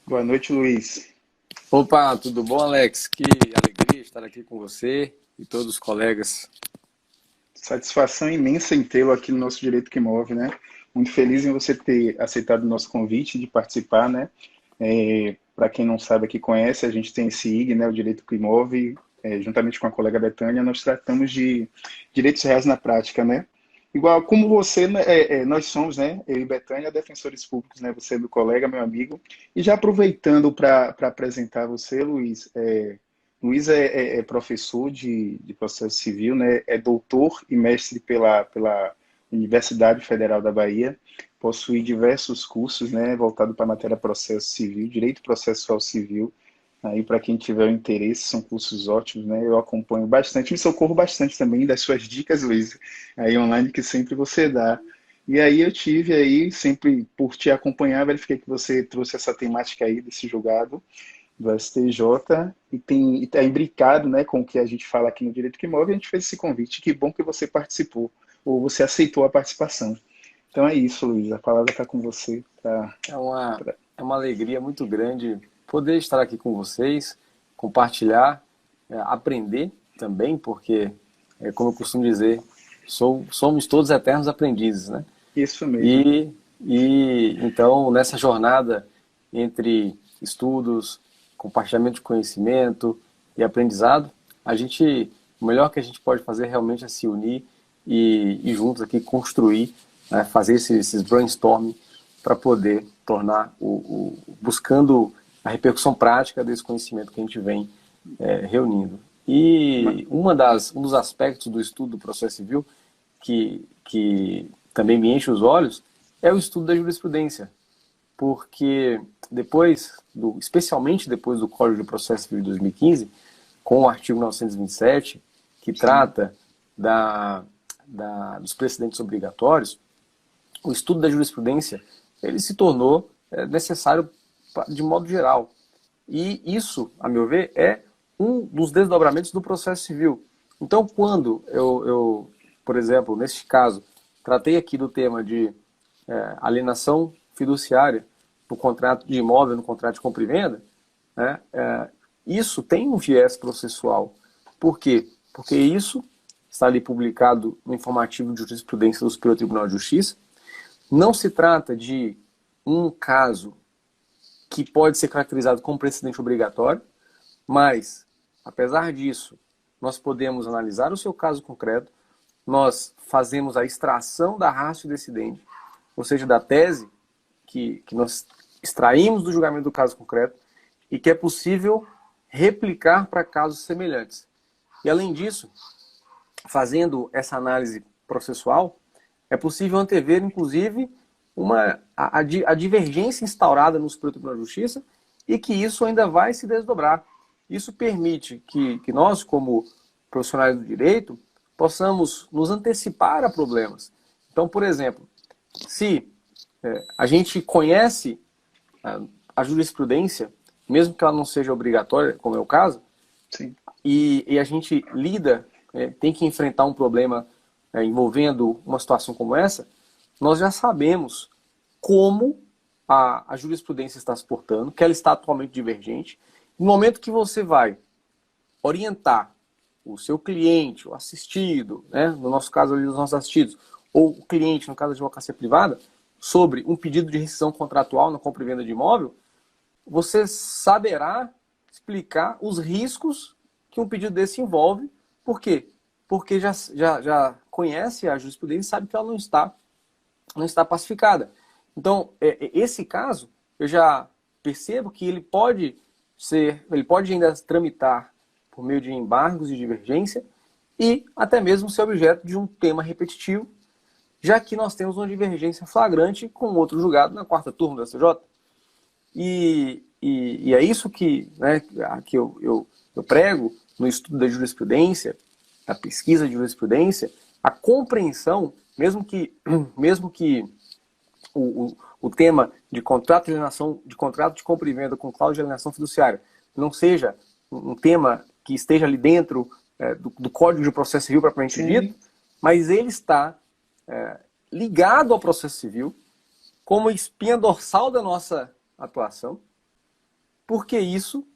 Boa noite, Luiz. Opa, tudo bom, Alex? Que alegria estar aqui com você e todos os colegas. Satisfação imensa em tê-lo aqui no nosso Direito que Move, né? Muito feliz em você ter aceitado o nosso convite de participar, né? Para quem não sabe aqui conhece, a gente tem esse IG, né? O Direito que Move, juntamente com a colega Betânia, nós tratamos de direitos reais na prática, né? Igual como você, né, nós somos, né? Eu e Betânia, defensores públicos, né? Você é meu colega, meu amigo. E já aproveitando para apresentar você, Luiz, Luiz é professor de processo civil, né? É doutor e mestre pela Universidade Federal da Bahia, possui diversos cursos, né, voltado para a matéria processo civil, direito processual civil. Aí, para quem tiver interesse, são cursos ótimos, né? Eu acompanho bastante, me socorro bastante também das suas dicas, Luiz, aí online que sempre você dá. E aí eu tive aí, sempre por te acompanhar, verifiquei que você trouxe essa temática aí desse julgado do STJ e está imbricado, né, com o que a gente fala aqui no Direito que Move, a gente fez esse convite. Que bom que você participou, ou você aceitou a participação. Então é isso, Luiz, a palavra está com você. É uma, é uma alegria muito grande poder estar aqui com vocês, compartilhar, aprender também, porque, como eu costumo dizer, somos todos eternos aprendizes, né? Isso mesmo. E, então, nessa jornada entre estudos, compartilhamento de conhecimento e aprendizado, o melhor que a gente pode fazer realmente é se unir e juntos aqui construir, né, fazer esses brainstorming para poder tornar buscando a repercussão prática desse conhecimento que a gente vem reunindo. E um dos aspectos do estudo do processo civil que também me enche os olhos é o estudo da jurisprudência, porque especialmente depois do Código de Processo Civil de 2015, com o artigo 927, que Sim, trata dos precedentes obrigatórios, o estudo da jurisprudência ele se tornou necessário de modo geral. E isso, a meu ver, é um dos desdobramentos do processo civil. Então, quando por exemplo, neste caso, tratei aqui do tema de alienação fiduciária no contrato de imóvel, no contrato de compra e venda, né, isso tem um viés processual. Por quê? Porque isso está ali publicado no informativo de jurisprudência do Superior Tribunal de Justiça. Não se trata de um caso que pode ser caracterizado como precedente obrigatório, mas, apesar disso, nós podemos analisar o seu caso concreto, nós fazemos a extração da ratio decidente, ou seja, da tese que nós extraímos do julgamento do caso concreto e que é possível replicar para casos semelhantes. E, além disso, fazendo essa análise processual, é possível antever, inclusive, a divergência instaurada no Superior Tribunal de Justiça e que isso ainda vai se desdobrar. Isso permite que nós, como profissionais do direito, possamos nos antecipar a problemas. Então, por exemplo, se a gente conhece a jurisprudência, mesmo que ela não seja obrigatória, como é o caso, sim. e a gente lida, tem que enfrentar um problema envolvendo uma situação como essa, nós já sabemos como a jurisprudência está se portando, que ela está atualmente divergente. No momento que você vai orientar o seu cliente, o assistido, né, no nosso caso ali, os nossos assistidos, ou o cliente, no caso da advocacia privada, sobre um pedido de rescisão contratual na compra e venda de imóvel, você saberá explicar os riscos que um pedido desse envolve. Por quê? Porque já conhece a jurisprudência e sabe que ela não está pacificada. Então, esse caso, eu já percebo que ele pode ainda tramitar por meio de embargos de divergência e até mesmo ser objeto de um tema repetitivo, já que nós temos uma divergência flagrante com outro julgado na quarta turma do STJ. E é isso que eu prego no estudo da jurisprudência, a pesquisa de jurisprudência, a compreensão, mesmo que o tema de contrato de alienação, de contrato de compra e venda com cláusula de alienação fiduciária não seja um tema que esteja ali dentro do Código de Processo Civil propriamente dito, Sim, mas ele está ligado ao processo civil como espinha dorsal da nossa atuação porque isso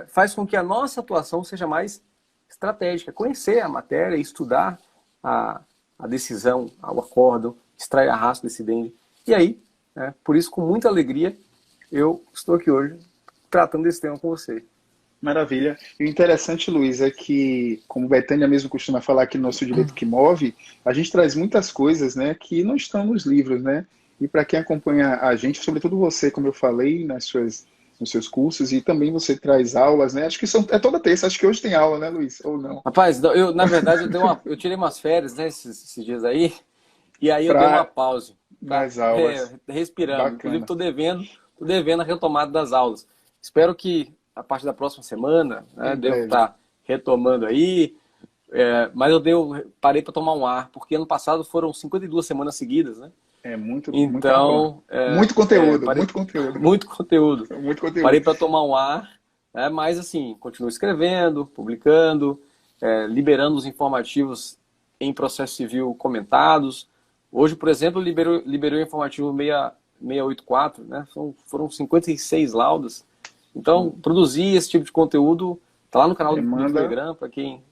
faz com que a nossa atuação seja mais estratégica. Conhecer a matéria, estudar a decisão, o acórdão, extrair a ratio decidendi. E aí, por isso, com muita alegria, eu estou aqui hoje tratando desse tema com você. Maravilha. E o interessante, Luiz, é que, como Betânia mesmo costuma falar aqui no nosso Direito que Move, a gente traz muitas coisas, né, que não estão nos livros, né? E para quem acompanha a gente, sobretudo você, como eu falei, nos seus cursos, e também você traz aulas, né? Acho que é toda terça, acho que hoje tem aula, né, Luiz? Ou não? Rapaz, na verdade, eu tirei umas férias, né, esses dias aí, e aí eu dei uma Para pausa. Tá? das aulas. Respirando. Inclusive, Bacana. tô devendo a retomada das aulas. Espero que a partir da próxima semana, né, Em devo breve. estar retomando aí. Mas parei para tomar um ar, porque ano passado foram 52 semanas seguidas, né? É muita aula. Então, Muito conteúdo, parei, muito conteúdo. muito conteúdo. Muito Parei conteúdo. para tomar um ar, mas assim, continuo escrevendo, publicando, liberando os informativos em processo civil comentados. Hoje, por exemplo, liberei o informativo 684, né? Foram 56 laudas. Então, produzir esse tipo de conteúdo está lá no canal do Demanda. Telegram, para quem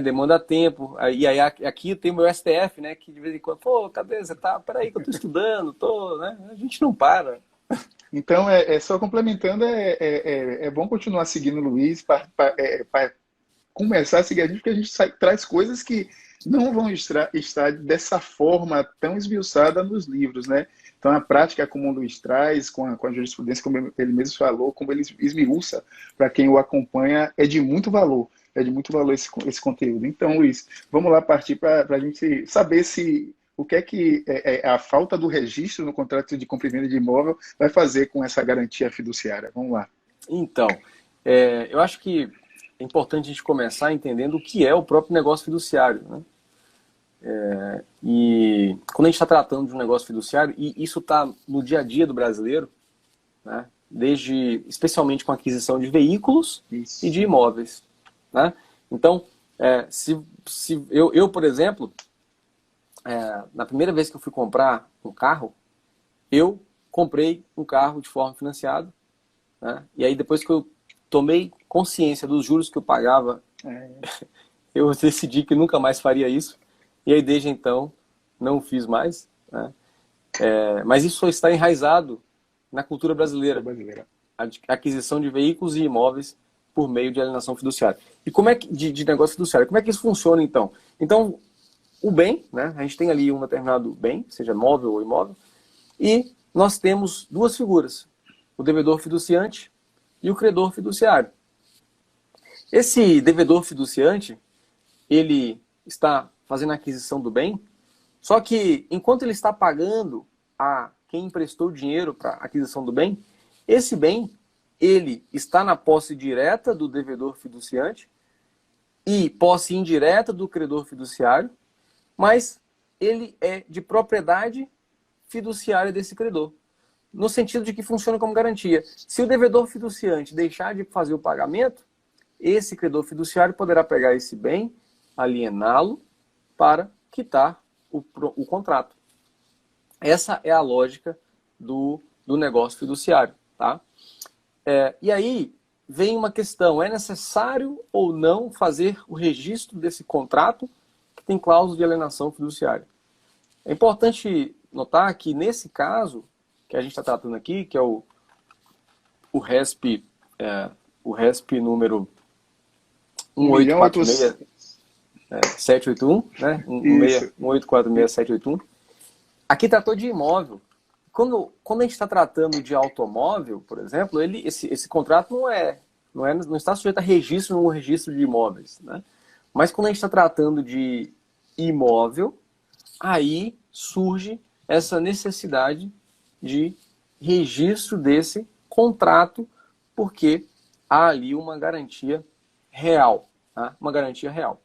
demanda tempo. E aí aqui tem o meu STF, né? Que de vez em quando, pô, cadê você tá? Peraí que eu tô estudando, né? A gente não para. Então, só complementando, é bom continuar seguindo o Luiz para começar a seguir a gente, porque a gente traz coisas que não vão estar dessa forma tão esmiuçada nos livros, né? Então, a prática como o Luiz traz, com a jurisprudência, como ele mesmo falou, como ele esmiuça, para quem o acompanha, é de muito valor. É de muito valor esse conteúdo. Então, Luiz, vamos lá partir para a gente saber o que é a falta do registro no contrato de compra e venda de imóvel vai fazer com essa garantia fiduciária. Vamos lá. Então, eu acho que é importante a gente começar entendendo o que é o próprio negócio fiduciário, né? E quando a gente está tratando de um negócio fiduciário, e isso está no dia a dia do brasileiro, né? Especialmente com a aquisição de veículos Isso. e de imóveis, né? Então, se eu, por exemplo, na primeira vez que eu fui comprar um carro, eu comprei um carro de forma financiada, né? E aí depois que eu tomei consciência dos juros que eu pagava, eu decidi que nunca mais faria isso. E aí desde então não fiz mais, né? Mas isso só está enraizado na cultura brasileira. A aquisição de veículos e imóveis por meio de alienação fiduciária. E como é que de negócio fiduciário? Como é que isso funciona então? Então, o bem, né? A gente tem ali um determinado bem, seja móvel ou imóvel, e nós temos duas figuras, o devedor fiduciante e o credor fiduciário. Esse devedor fiduciante, ele está fazendo a aquisição do bem, só que enquanto ele está pagando a quem emprestou dinheiro para a aquisição do bem, esse bem, ele está na posse direta do devedor fiduciante e posse indireta do credor fiduciário, mas ele é de propriedade fiduciária desse credor, no sentido de que funciona como garantia. Se o devedor fiduciante deixar de fazer o pagamento, esse credor fiduciário poderá pegar esse bem, aliená-lo para quitar o contrato. Essa é a lógica do negócio fiduciário, tá? E aí vem uma questão, é necessário ou não fazer o registro desse contrato que tem cláusula de alienação fiduciária? É importante notar que nesse caso que a gente está tratando aqui, que é o RESP, o RESP número 1846781, né? 1846781. Aqui tratou de imóvel. Quando a gente está tratando de automóvel, por exemplo, esse contrato não está sujeito a registro no registro de imóveis, né? Mas quando a gente está tratando de imóvel, aí surge essa necessidade de registro desse contrato, porque há ali uma garantia real, tá? Uma garantia real.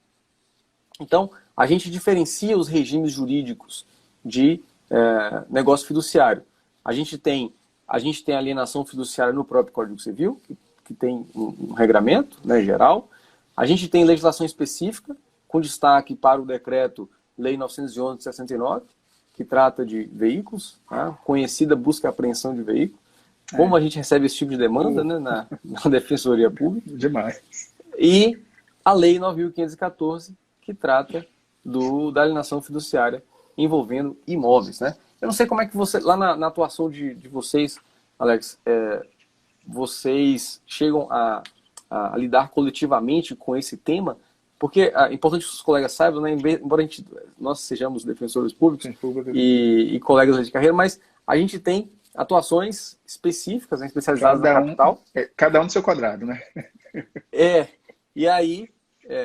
Então, a gente diferencia os regimes jurídicos de negócio fiduciário. A gente tem alienação fiduciária no próprio Código Civil, que tem um regramento, né, geral. A gente tem legislação específica, com destaque para o decreto Lei 911 de 69, que trata de veículos, tá? Conhecida busca e apreensão de veículos. como a gente recebe esse tipo de demanda, né, na Defensoria Pública. Demais. E a Lei 9.514, que trata da alienação fiduciária envolvendo imóveis, né? Eu não sei como é que você, lá na atuação de vocês, Alex, vocês chegam a lidar coletivamente com esse tema, porque é importante que os colegas saibam, né, embora nós sejamos defensores públicos e colegas de carreira, mas a gente tem atuações específicas, né, especializadas na capital. Cada um do seu quadrado, né? E aí,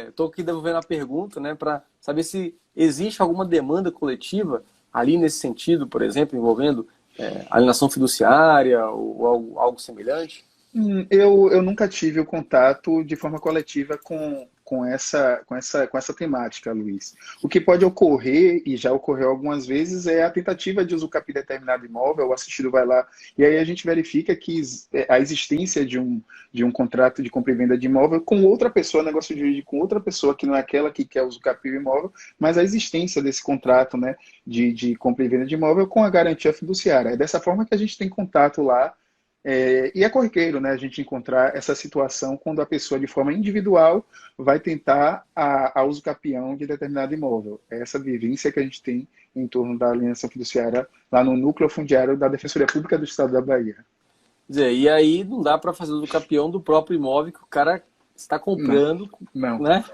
estou aqui devolvendo a pergunta, né, para saber se existe alguma demanda coletiva ali nesse sentido, por exemplo, envolvendo alienação fiduciária ou algo semelhante. Eu nunca tive o contato de forma coletiva com essa temática, Luiz. O que pode ocorrer, e já ocorreu algumas vezes, é a tentativa de usucapião de determinado imóvel, o assistido vai lá, e aí a gente verifica que a existência de um contrato de compra e venda de imóvel com outra pessoa, negócio jurídico com outra pessoa, que não é aquela que quer usucapiar o imóvel, mas a existência desse contrato, né, de compra e venda de imóvel com a garantia fiduciária. É dessa forma que a gente tem contato lá. E é corriqueiro, né, a gente encontrar essa situação quando a pessoa, de forma individual, vai tentar a usucapião de determinado imóvel. É essa vivência que a gente tem em torno da alienação fiduciária lá no núcleo fundiário da Defensoria Pública do Estado da Bahia. Quer dizer, e aí não dá para fazer usucapião do próprio imóvel que o cara está comprando, não. Né?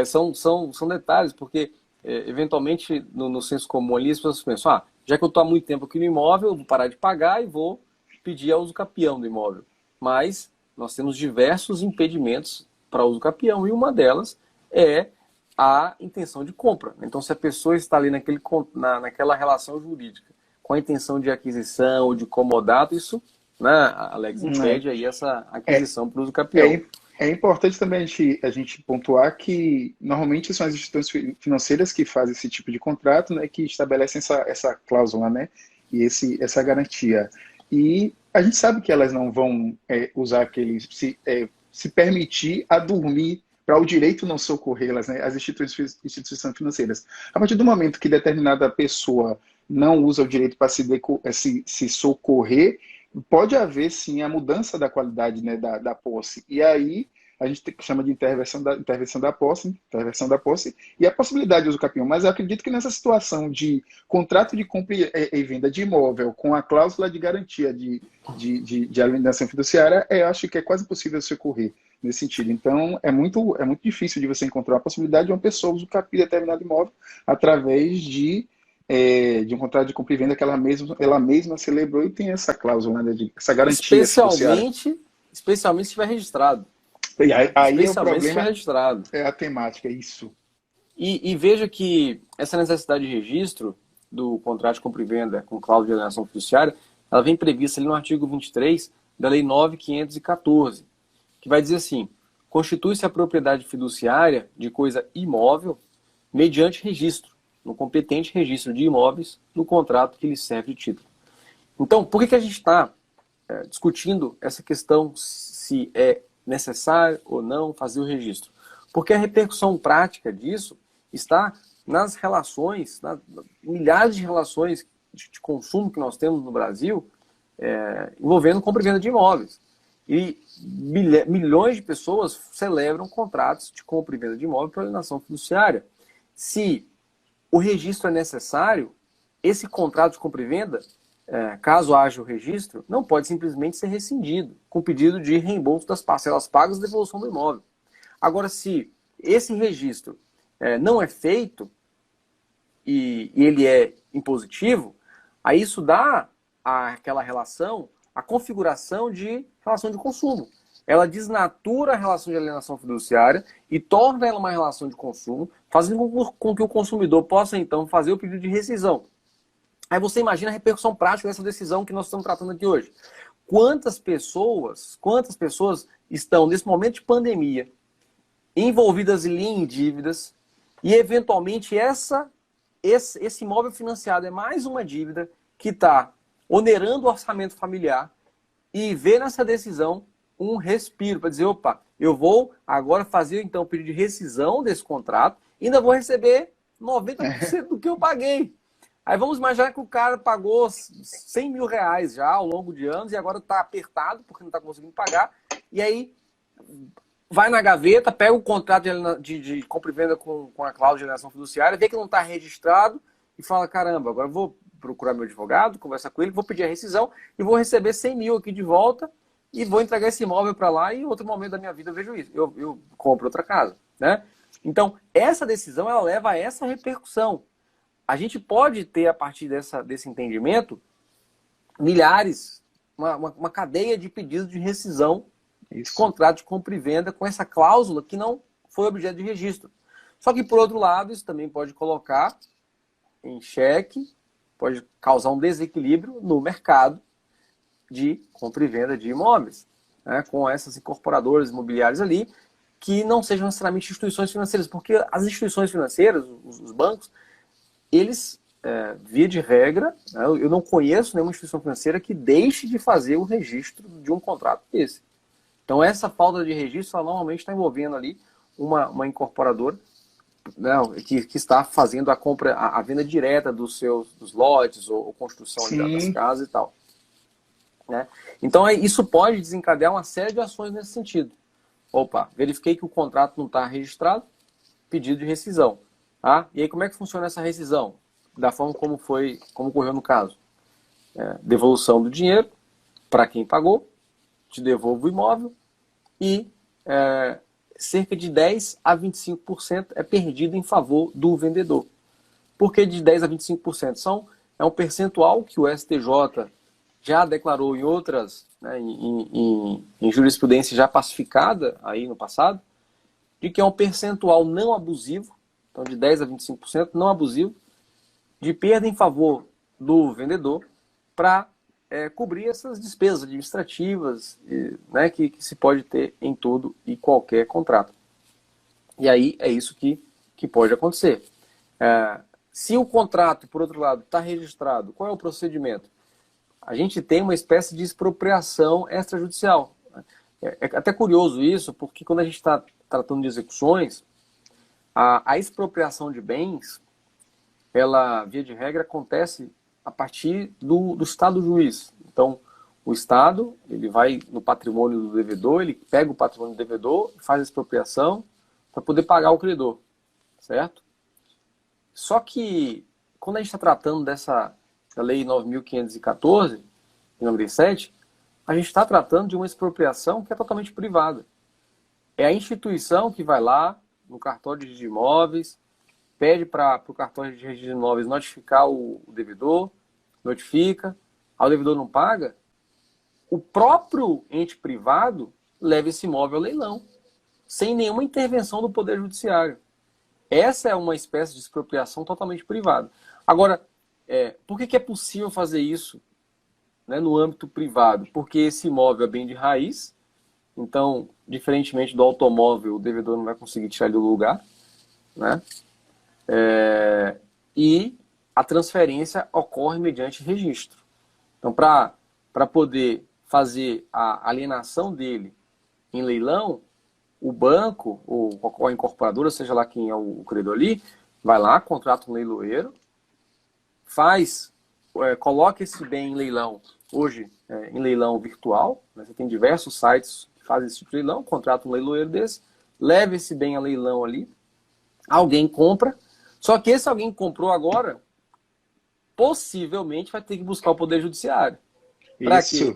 São detalhes, porque eventualmente no senso comum ali as pessoas pensam, já que eu estou há muito tempo aqui no imóvel, eu vou parar de pagar e vou pedir a usucapião do imóvel. Mas nós temos diversos impedimentos para usucapião e uma delas é a intenção de compra. Então, se a pessoa está ali naquela relação jurídica com a intenção de aquisição ou de comodato, isso, né, Alex, impede aí essa aquisição para o usucapião. É importante também a gente pontuar que normalmente são as instituições financeiras que fazem esse tipo de contrato, né, que estabelecem essa cláusula, né, e essa garantia. E a gente sabe que elas não vão usar se permitir a dormir para o direito não socorrê-las, né, as instituições financeiras. A partir do momento que determinada pessoa não usa o direito para se socorrer, pode haver, sim, a mudança da qualidade, né, da posse. E aí, a gente chama de intervenção da posse, e a possibilidade de usucapião. Mas eu acredito que nessa situação de contrato de compra e venda de imóvel com a cláusula de garantia de alienação fiduciária, eu acho que é quase possível se ocorrer nesse sentido. Então, é muito difícil de você encontrar a possibilidade de uma pessoa usucapiar determinado imóvel através de um contrato de compra e venda que ela mesma celebrou e tem essa cláusula, né, essa garantia. Especialmente se estiver registrado. E aí o problema registrado. É a temática, isso. E veja que essa necessidade de registro do contrato de compra e venda com cláusula de alienação fiduciária, ela vem prevista ali no artigo 23 da Lei 9.514, que vai dizer assim: constitui-se a propriedade fiduciária de coisa imóvel mediante registro no competente registro de imóveis no contrato que lhe serve de título. Então, por que a gente está discutindo essa questão se é necessário ou não fazer o registro? Porque a repercussão prática disso está nas relações, milhares de relações de consumo que nós temos no Brasil envolvendo compra e venda de imóveis. E milhões de pessoas celebram contratos de compra e venda de imóvel para alienação fiduciária. Se o registro é necessário, esse contrato de compra e venda, caso haja o registro, não pode simplesmente ser rescindido, com pedido de reembolso das parcelas pagas e devolução do imóvel. Agora, se esse registro não é feito e ele é impositivo, aí isso dá àquela relação a configuração de relação de consumo. Ela desnatura a relação de alienação fiduciária e torna ela uma relação de consumo, fazendo com que o consumidor possa, então, fazer o pedido de rescisão. Aí você imagina a repercussão prática dessa decisão que nós estamos tratando aqui hoje. Quantas pessoas estão, nesse momento de pandemia, envolvidas em dívidas e, eventualmente, esse imóvel financiado é mais uma dívida que está onerando o orçamento familiar e vê nessa decisão um respiro para dizer, opa, eu vou agora fazer então o pedido de rescisão desse contrato e ainda vou receber 90% do que eu paguei. Aí vamos imaginar que o cara pagou 100 mil reais já ao longo de anos e agora está apertado porque não está conseguindo pagar. E aí vai na gaveta, pega o contrato de compra e venda com a cláusula de alienação fiduciária, vê que não está registrado e fala, caramba, agora eu vou procurar meu advogado, conversar com ele, vou pedir a rescisão e vou receber 100 mil aqui de volta e vou entregar esse imóvel para lá e em outro momento da minha vida eu vejo isso. Eu compro outra casa, né? Então, essa decisão ela leva a essa repercussão. A gente pode ter, a partir desse entendimento, milhares, uma cadeia de pedidos de rescisão de contrato de compra e venda com essa cláusula que não foi objeto de registro. Só que, por outro lado, isso também pode colocar em xeque, pode causar um desequilíbrio no mercado de compra e venda de imóveis, né, com essas incorporadoras imobiliárias ali, que não sejam necessariamente instituições financeiras, porque as instituições financeiras, os bancos, eles, via de regra, né, eu não conheço nenhuma instituição financeira que deixe de fazer o registro de um contrato desse. Então, essa falta de registro, ela normalmente está envolvendo ali uma incorporadora, né, que está fazendo a compra, a venda direta dos lotes ou construção das casas e tal. Né? Então, isso pode desencadear uma série de ações nesse sentido. Opa, verifiquei que o contrato não está registrado, pedido de rescisão. Tá? E aí, como é que funciona essa rescisão? Da forma como ocorreu no caso. Devolução do dinheiro para quem pagou, te devolvo o imóvel e cerca de 10% a 25% é perdido em favor do vendedor. Por que de 10% a 25%? É um percentual que o STJ já declarou em outras, né, em jurisprudência já pacificada aí no passado, de que é um percentual não abusivo, então de 10% a 25% não abusivo, de perda em favor do vendedor para cobrir essas despesas administrativas, né, que se pode ter em todo e qualquer contrato. E aí é isso que pode acontecer. Se o contrato, por outro lado, está registrado, qual é o procedimento? A gente tem uma espécie de expropriação extrajudicial. É até curioso isso, porque quando a gente está tratando de execuções, a expropriação de bens, ela, via de regra, acontece a partir do Estado juiz. Então, o Estado, ele vai no patrimônio do devedor, ele pega o patrimônio do devedor, faz a expropriação para poder pagar o credor, certo? Só que, quando a gente está tratando da Lei 9.514, em 97, a gente está tratando de uma expropriação que é totalmente privada. É a instituição que vai lá no cartório de registro de imóveis, pede para o cartório de registro de imóveis notificar o devedor, notifica, aí o devedor não paga, o próprio ente privado leva esse imóvel ao leilão, sem nenhuma intervenção do Poder Judiciário. Essa é uma espécie de expropriação totalmente privada. Agora, por que é possível fazer isso, né, no âmbito privado? Porque esse imóvel é bem de raiz, então, diferentemente do automóvel, o devedor não vai conseguir tirar ele do lugar, né? E a transferência ocorre mediante registro. Então, para poder fazer a alienação dele em leilão, o banco, ou a incorporadora, seja lá quem é o credor ali, vai lá, contrata um leiloeiro, coloca esse bem em leilão, hoje em leilão virtual, né? Você tem diversos sites que fazem esse tipo de leilão, contrata um leiloeiro desse, leva esse bem a leilão ali, alguém compra, só que esse alguém que comprou agora, possivelmente vai ter que buscar o Poder Judiciário. Para quê?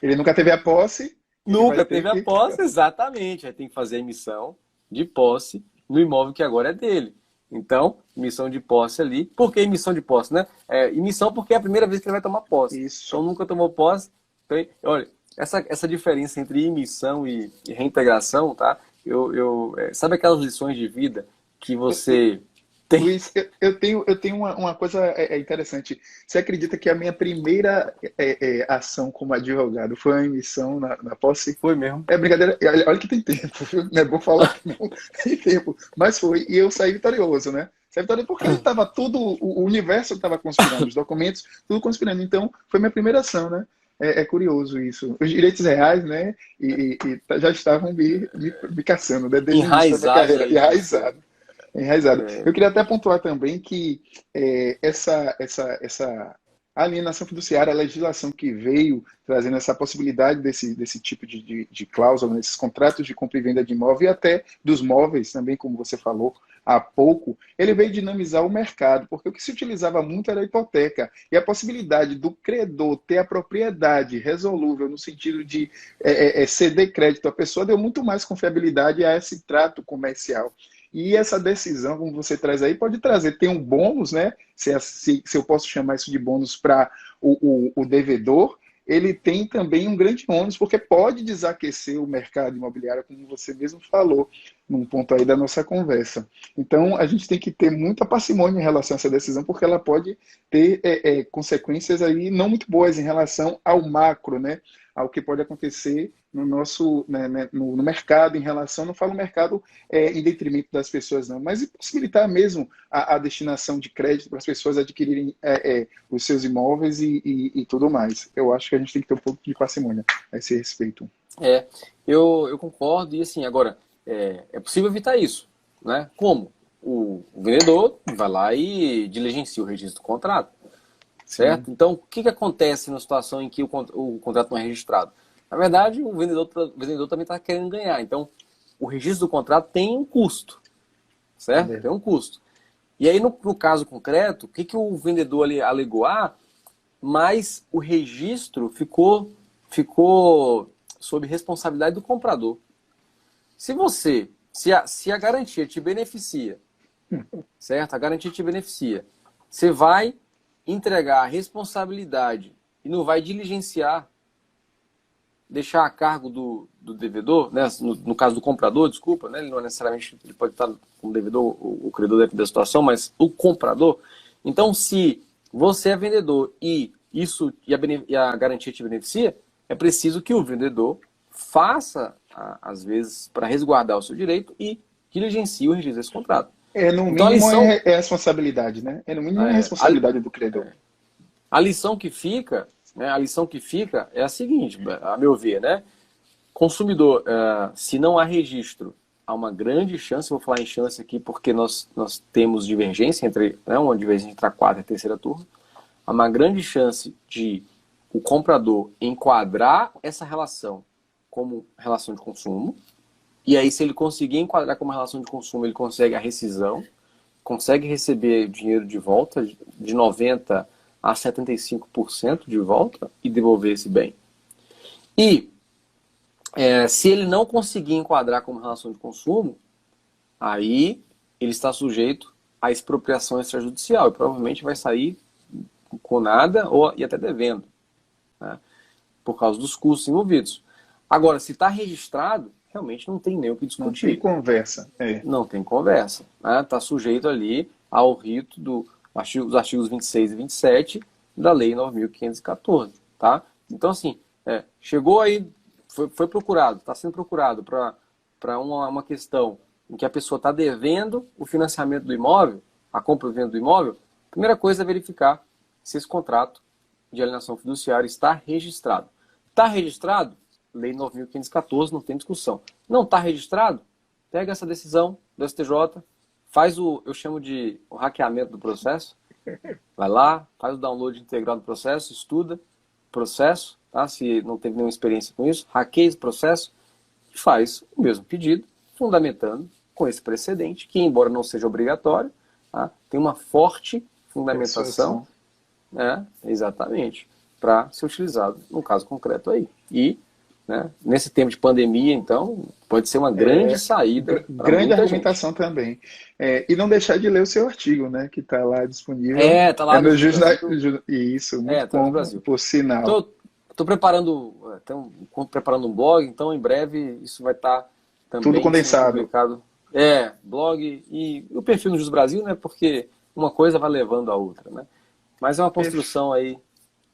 Ele nunca teve a posse. Nunca teve a posse, exatamente. Aí tem que fazer a emissão de posse no imóvel que agora é dele. Então, emissão de posse ali. Por que emissão de posse, né? Emissão porque é a primeira vez que ele vai tomar posse. Isso. Então, nunca tomou posse. Então, olha, essa diferença entre emissão e reintegração, tá? Sabe aquelas lições de vida que você tem? Luiz, eu tenho uma coisa interessante. Você acredita que a minha primeira ação como advogado foi uma emissão na posse? Foi mesmo. É brincadeira. Olha que tem tempo, viu? Não é bom falar que não tem tempo. Mas foi. E eu saí vitorioso, né? Saí vitorioso porque estava tudo, o universo estava conspirando, os documentos, tudo conspirando. Então, foi minha primeira ação, né? É curioso isso. Os direitos reais, né? E já estavam me caçando, né? Desde enraizado. Enraizado. enraizado. É, Eu queria até pontuar também que essa alienação fiduciária, a legislação que veio trazendo essa possibilidade desse tipo de cláusula, nesses contratos de compra e venda de imóvel e até dos móveis também, como você falou há pouco, ele veio dinamizar o mercado, porque o que se utilizava muito era a hipoteca, e a possibilidade do credor ter a propriedade resolúvel no sentido de ceder crédito à pessoa deu muito mais confiabilidade a esse trato comercial. E essa decisão, como você traz aí, pode trazer, tem um bônus, né? Se eu posso chamar isso de bônus para o devedor, ele tem também um grande ônus, porque pode desaquecer o mercado imobiliário, como você mesmo falou, num ponto aí da nossa conversa. Então, a gente tem que ter muita parcimônia em relação a essa decisão, porque ela pode ter consequências aí não muito boas em relação ao macro, né? Ao que pode acontecer no nosso no mercado, em relação, não falo mercado em detrimento das pessoas, não, mas possibilitar mesmo a destinação de crédito para as pessoas adquirirem os seus imóveis e tudo mais. Eu acho que a gente tem que ter um pouco de parcimônia a esse respeito. eu concordo, e assim, agora, é possível evitar isso, né? Como? O vendedor vai lá e diligencia o registro do contrato, certo? Sim. Então, o que acontece na situação em que o contrato não é registrado? Na verdade, o vendedor também está querendo ganhar. Então, o registro do contrato tem um custo, certo? Tem um custo. E aí, no caso concreto, o que o vendedor ali alegou? Mas o registro ficou sob responsabilidade do comprador. Se a garantia te beneficia, certo? A garantia te beneficia. Você vai entregar a responsabilidade e não vai diligenciar, deixar a cargo do devedor, né? No caso do comprador, desculpa, né? Ele não necessariamente ele pode estar como devedor, o credor depende da situação, mas o comprador. Então, se você é vendedor e a garantia te beneficia, é preciso que o vendedor faça, às vezes, para resguardar o seu direito e diligencie o registro desse contrato. No Então, mínimo é responsabilidade, né? No mínimo é a, responsabilidade do credor. a lição que fica, né, é a seguinte, a meu ver, né? Consumidor, se não há registro, há uma grande chance, vou falar em chance aqui porque nós temos divergência uma divergência entre a quarta e a terceira turma, há uma grande chance de o comprador enquadrar essa relação como relação de consumo, e aí se ele conseguir enquadrar como relação de consumo, ele consegue a rescisão, consegue receber dinheiro de volta, de 90% a 75% de volta, e devolver esse bem. E se ele não conseguir enquadrar como relação de consumo, aí ele está sujeito à expropriação extrajudicial e provavelmente vai sair com nada e até devendo, né, por causa dos custos envolvidos. Agora, se está registrado, realmente não tem nem o que discutir. Não tem conversa. Não tem conversa. Está sujeito ali ao rito dos artigos 26 e 27 da Lei 9.514. Tá? Então, assim, chegou aí, foi procurado, está sendo procurado para uma questão em que a pessoa está devendo o financiamento do imóvel, a compra e venda do imóvel, a primeira coisa é verificar se esse contrato de alienação fiduciária está registrado. Está registrado? Lei 9.514, não tem discussão. Não está registrado? Pega essa decisão do STJ, faz eu chamo de o hackeamento do processo, vai lá, faz o download integral do processo, estuda o processo, tá? Se não teve nenhuma experiência com isso, hackeia esse processo e faz o mesmo pedido, fundamentando com esse precedente, que embora não seja obrigatório, tá? Tem uma forte fundamentação, exatamente, para ser utilizado no caso concreto aí. E, né, nesse tempo de pandemia, então, pode ser uma grande saída. Grande argumentação também. E não deixar de ler o seu artigo, né? Que está lá disponível. Está lá no Isso, muito tá bom, por sinal. Estou preparando um blog, então em breve isso vai estar também tudo condensado. Publicado. Blog e o perfil no Jus Brasil, né? Porque uma coisa vai levando a outra, né? Mas é uma construção aí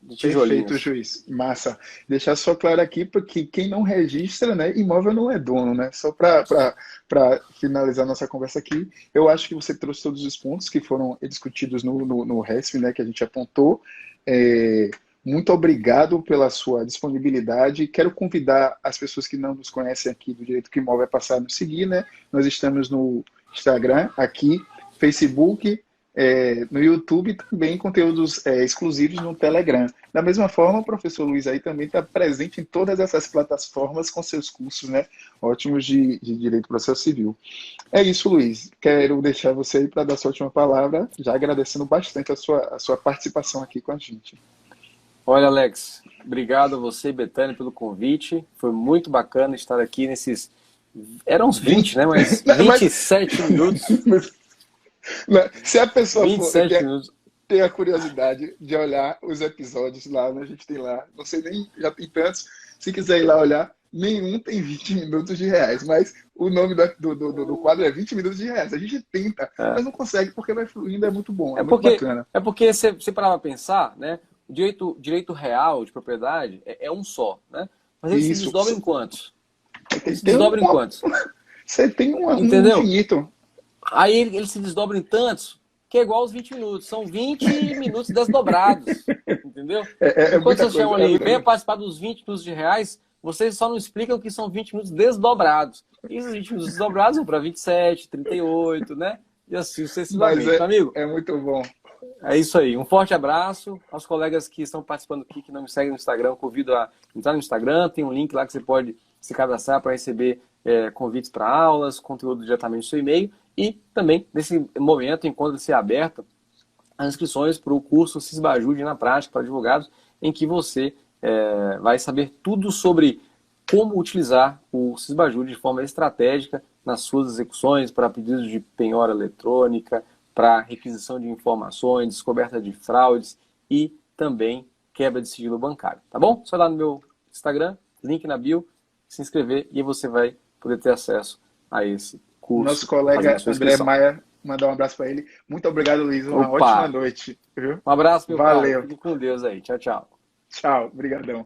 de tijolinhos. Perfeito, juiz. Massa. Deixar só claro aqui, porque quem não registra, né, imóvel não é dono, né? Só para finalizar nossa conversa aqui, eu acho que você trouxe todos os pontos que foram discutidos no RESP, né, que a gente apontou. Muito obrigado pela sua disponibilidade. Quero convidar as pessoas que não nos conhecem aqui do Direito que Imóvel a passar a nos seguir, né? Nós estamos no Instagram, aqui, Facebook, no YouTube, também conteúdos exclusivos no Telegram. Da mesma forma, o professor Luiz aí também está presente em todas essas plataformas com seus cursos, né, ótimos de Direito Processo Civil. É isso, Luiz. Quero deixar você aí para dar sua última palavra, já agradecendo bastante a sua participação aqui com a gente. Olha, Alex, obrigado a você, Betânia, pelo convite. Foi muito bacana estar aqui nesses... Eram uns 20, né? Mas 27 minutos. Se a pessoa 27 minutos. Ter a curiosidade de olhar os episódios lá, né? A gente tem lá, não sei nem, já tem tantos. Se quiser ir lá olhar, nenhum tem 20 minutos de reais, mas o nome do quadro é 20 minutos de reais. A gente tenta, mas não consegue porque vai fluindo, é muito bom, muito bacana. É porque você parava pra pensar, né? O direito real de propriedade é um só, né? Mas ele se desdobra em quantos? Ele se desdobra em quantos? Você tem um Entendeu? infinito. Aí ele se desdobra em tantos, que é igual aos 20 minutos. São 20 minutos desdobrados. Entendeu? Enquanto vocês chamam ali, venha participar dos 20 minutos de reais, vocês só não explicam que são 20 minutos desdobrados. E os 20 minutos desdobrados vão para 27, 38, né? E assim sucessivamente, amigo. É muito bom. É isso aí. Um forte abraço aos colegas que estão participando aqui, que não me seguem no Instagram. Convido a entrar no Instagram. Tem um link lá que você pode se cadastrar para receber convites para aulas, conteúdo diretamente no seu e-mail. E também, nesse momento, encontra-se aberta as inscrições para o curso Cisbajude na Prática para advogados, em que você vai saber tudo sobre como utilizar o Cisbajude de forma estratégica nas suas execuções para pedidos de penhora eletrônica, para requisição de informações, descoberta de fraudes e também quebra de sigilo bancário, tá bom? Só ir lá no meu Instagram, link na bio, se inscrever e você vai poder ter acesso a esse curso. Nosso colega André Maia, mandar um abraço para ele. Muito obrigado, Luiz. Uma ótima noite. Viu? Um abraço, meu Valeu. pai. Fique com Deus aí. Tchau, tchau. Tchau. Obrigadão.